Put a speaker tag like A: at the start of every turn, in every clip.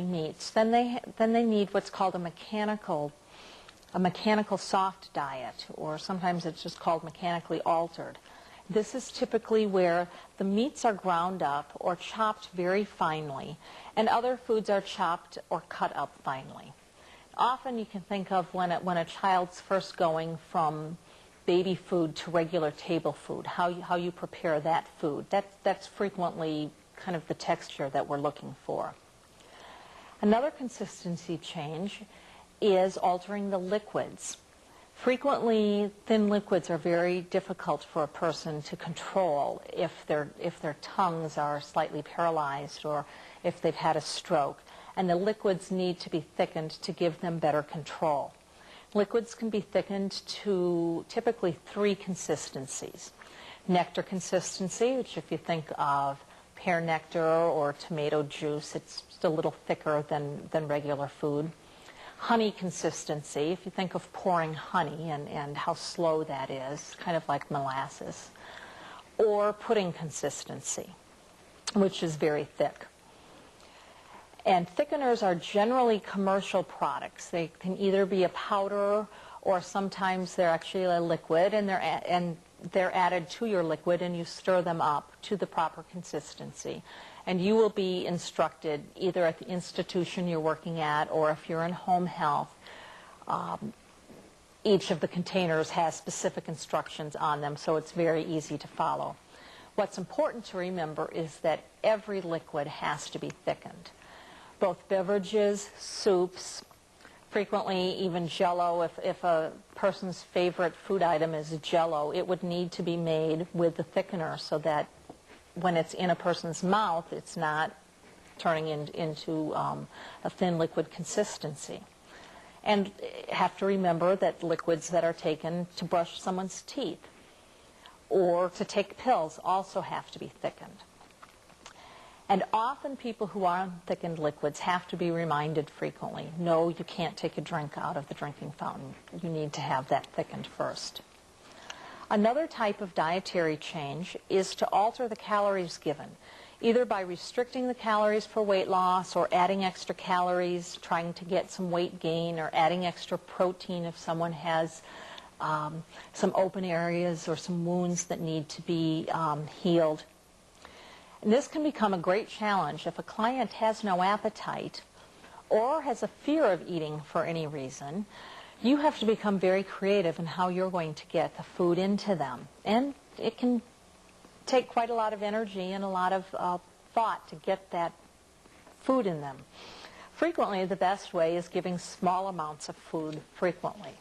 A: meats, then they need what's called a mechanical soft diet, or sometimes it's just called mechanically altered. This is typically where the meats are ground up or chopped very finely, and other foods are chopped or cut up finely. Often you can think of when a child's first going from baby food to regular table food, how you prepare that food. That's frequently kind of the texture that we're looking for. Another consistency change is altering the liquids. Frequently, thin liquids are very difficult for a person to control if their tongues are slightly paralyzed or if they've had a stroke, and the liquids need to be thickened to give them better control. Liquids can be thickened to typically 3 consistencies. Nectar consistency, which if you think of pear nectar or tomato juice, it's just a little thicker than regular food. Honey consistency, if you think of pouring honey and how slow that is, kind of like molasses. Or pudding consistency, which is very thick. And thickeners are generally commercial products. They can either be a powder or sometimes they're actually a liquid, and they're added to your liquid and you stir them up to the proper consistency. And you will be instructed either at the institution you're working at or if you're in home health. Each of the containers has specific instructions on them, so it's very easy to follow. What's important to remember is that every liquid has to be thickened. Both beverages, soups, frequently even Jell-O. If a person's favorite food item is Jell-O, it would need to be made with the thickener so that when it's in a person's mouth, it's not turning into a thin liquid consistency. And have to remember that liquids that are taken to brush someone's teeth or to take pills also have to be thickened. And often people who are on thickened liquids have to be reminded frequently, no, you can't take a drink out of the drinking fountain. You need to have that thickened first. Another type of dietary change is to alter the calories given, either by restricting the calories for weight loss or adding extra calories, trying to get some weight gain, or adding extra protein if someone has some open areas or some wounds that need to be healed. And this can become a great challenge if a client has no appetite or has a fear of eating for any reason. You have to become very creative in how you're going to get the food into them. And it can take quite a lot of energy and a lot of thought to get that food in them. Frequently, the best way is giving small amounts of food frequently.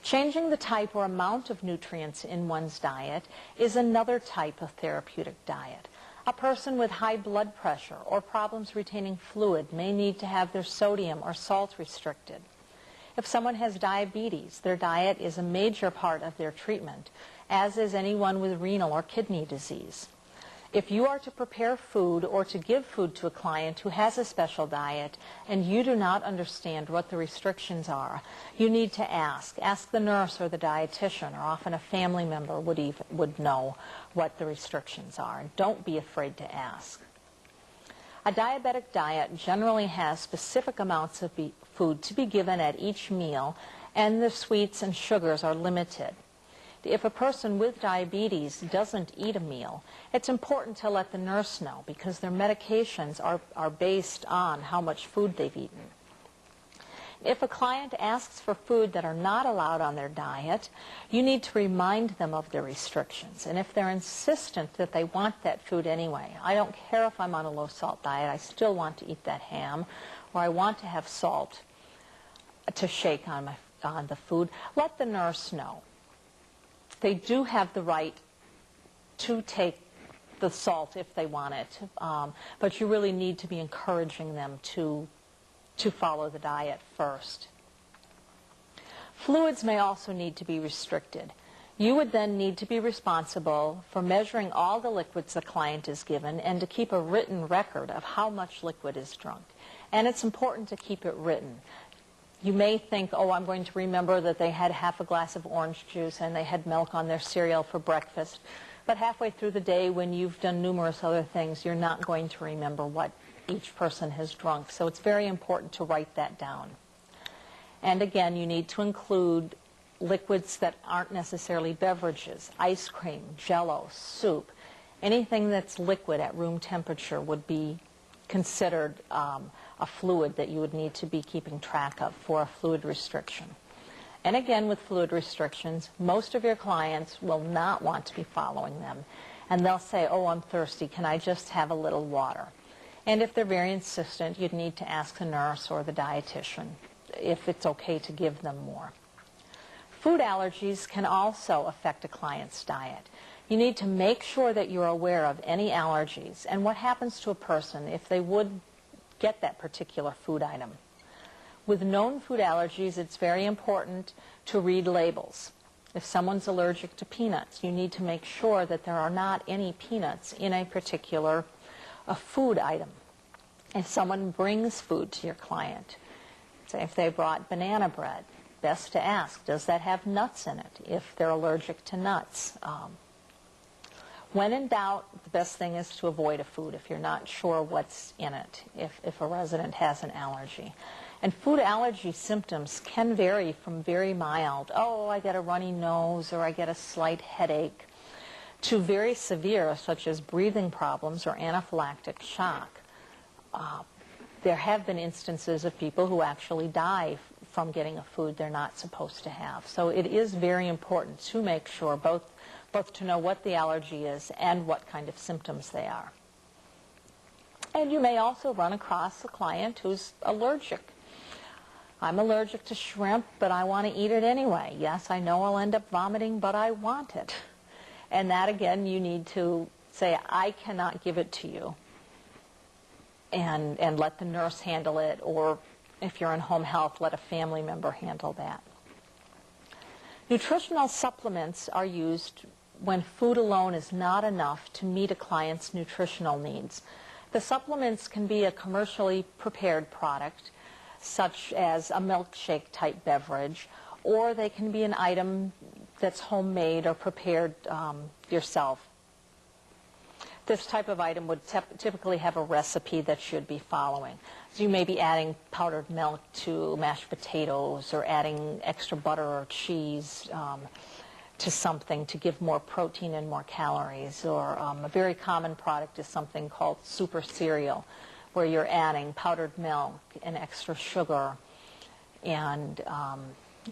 A: Changing the type or amount of nutrients in one's diet is another type of therapeutic diet. A person with high blood pressure or problems retaining fluid may need to have their sodium or salt restricted. If someone has diabetes, their diet is a major part of their treatment, as is anyone with renal or kidney disease. If you are to prepare food or to give food to a client who has a special diet and you do not understand what the restrictions are, you need to ask. Ask the nurse or the dietitian, or often a family member would know what the restrictions are. Don't be afraid to ask. A diabetic diet generally has specific amounts of food to be given at each meal, and the sweets and sugars are limited. If a person with diabetes doesn't eat a meal, it's important to let the nurse know because their medications are based on how much food they've eaten. If a client asks for food that are not allowed on their diet, you need to remind them of their restrictions. And if they're insistent that they want that food anyway, I don't care if I'm on a low-salt diet, I still want to eat that ham, or I want to have salt to shake on the food, let the nurse know. They do have the right to take the salt if they want it, but you really need to be encouraging them to follow the diet first. Fluids may also need to be restricted. You would then need to be responsible for measuring all the liquids the client is given and to keep a written record of how much liquid is drunk. And it's important to keep it written. You may think, oh, I'm going to remember that they had half a glass of orange juice and they had milk on their cereal for breakfast. But halfway through the day, when you've done numerous other things, you're not going to remember what each person has drunk. So it's very important to write that down. And again, you need to include liquids that aren't necessarily beverages, ice cream, jello, soup. Anything that's liquid at room temperature would be considered a fluid that you would need to be keeping track of for a fluid restriction. And again, with fluid restrictions, most of your clients will not want to be following them. And they'll say, oh, I'm thirsty, can I just have a little water? And if they're very insistent, you'd need to ask the nurse or the dietitian if it's okay to give them more. Food allergies can also affect a client's diet. You need to make sure that you're aware of any allergies and what happens to a person if they would get that particular food item. With known food allergies, it's very important to read labels. If someone's allergic to peanuts, you need to make sure that there are not any peanuts in a particular food item. If someone brings food to your client, say if they brought banana bread, best to ask, does that have nuts in it if they're allergic to nuts? When in doubt, the best thing is to avoid a food if you're not sure what's in it, if a resident has an allergy. And food allergy symptoms can vary from very mild, oh, I get a runny nose or I get a slight headache, to very severe, such as breathing problems or anaphylactic shock. There have been instances of people who actually die from getting a food they're not supposed to have. So it is very important to make sure both to know what the allergy is and what kind of symptoms they are. And you may also run across a client who's allergic. I'm allergic to shrimp, but I want to eat it anyway. Yes, I know I'll end up vomiting, but I want it. And that, again, you need to say, I cannot give it to you, and let the nurse handle it, or if you're in home health, let a family member handle that. Nutritional supplements are used when food alone is not enough to meet a client's nutritional needs. The supplements can be a commercially prepared product, such as a milkshake type beverage, or they can be an item that's homemade or prepared yourself. This type of item would typically have a recipe that you'd be following. So you may be adding powdered milk to mashed potatoes, or adding extra butter or cheese to something to give more protein and more calories. Or a very common product is something called super cereal, where you're adding powdered milk and extra sugar and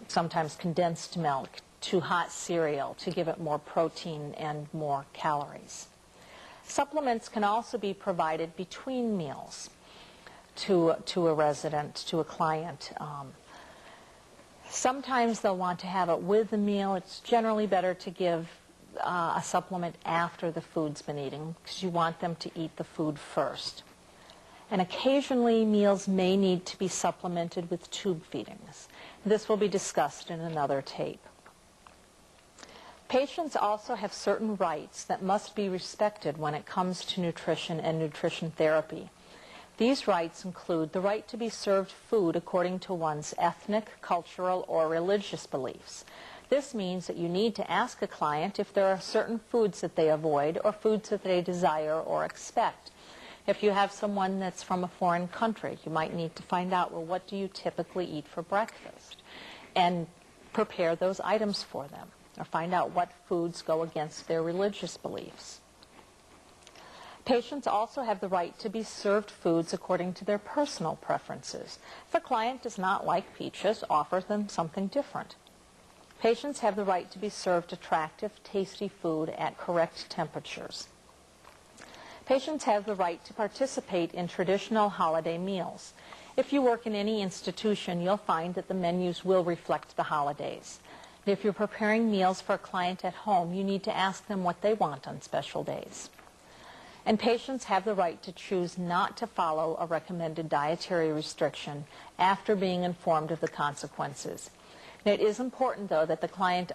A: sometimes condensed milk to hot cereal to give it more protein and more calories. Supplements can also be provided between meals to a resident, to a client. Sometimes they'll want to have it with the meal. It's generally better to give a supplement after the food's been eaten, because you want them to eat the food first. And occasionally meals may need to be supplemented with tube feedings. This will be discussed in another tape. Patients also have certain rights that must be respected when it comes to nutrition and nutrition therapy. These rights include the right to be served food according to one's ethnic, cultural, or religious beliefs. This means that you need to ask a client if there are certain foods that they avoid or foods that they desire or expect. If you have someone that's from a foreign country, you might need to find out, well, what do you typically eat for breakfast? And prepare those items for them, or find out what foods go against their religious beliefs. Patients also have the right to be served foods according to their personal preferences. If a client does not like peaches, offer them something different. Patients have the right to be served attractive, tasty food at correct temperatures. Patients have the right to participate in traditional holiday meals. If you work in any institution, you'll find that the menus will reflect the holidays. If you're preparing meals for a client at home, you need to ask them what they want on special days. And patients have the right to choose not to follow a recommended dietary restriction after being informed of the consequences. And it is important, though, that the client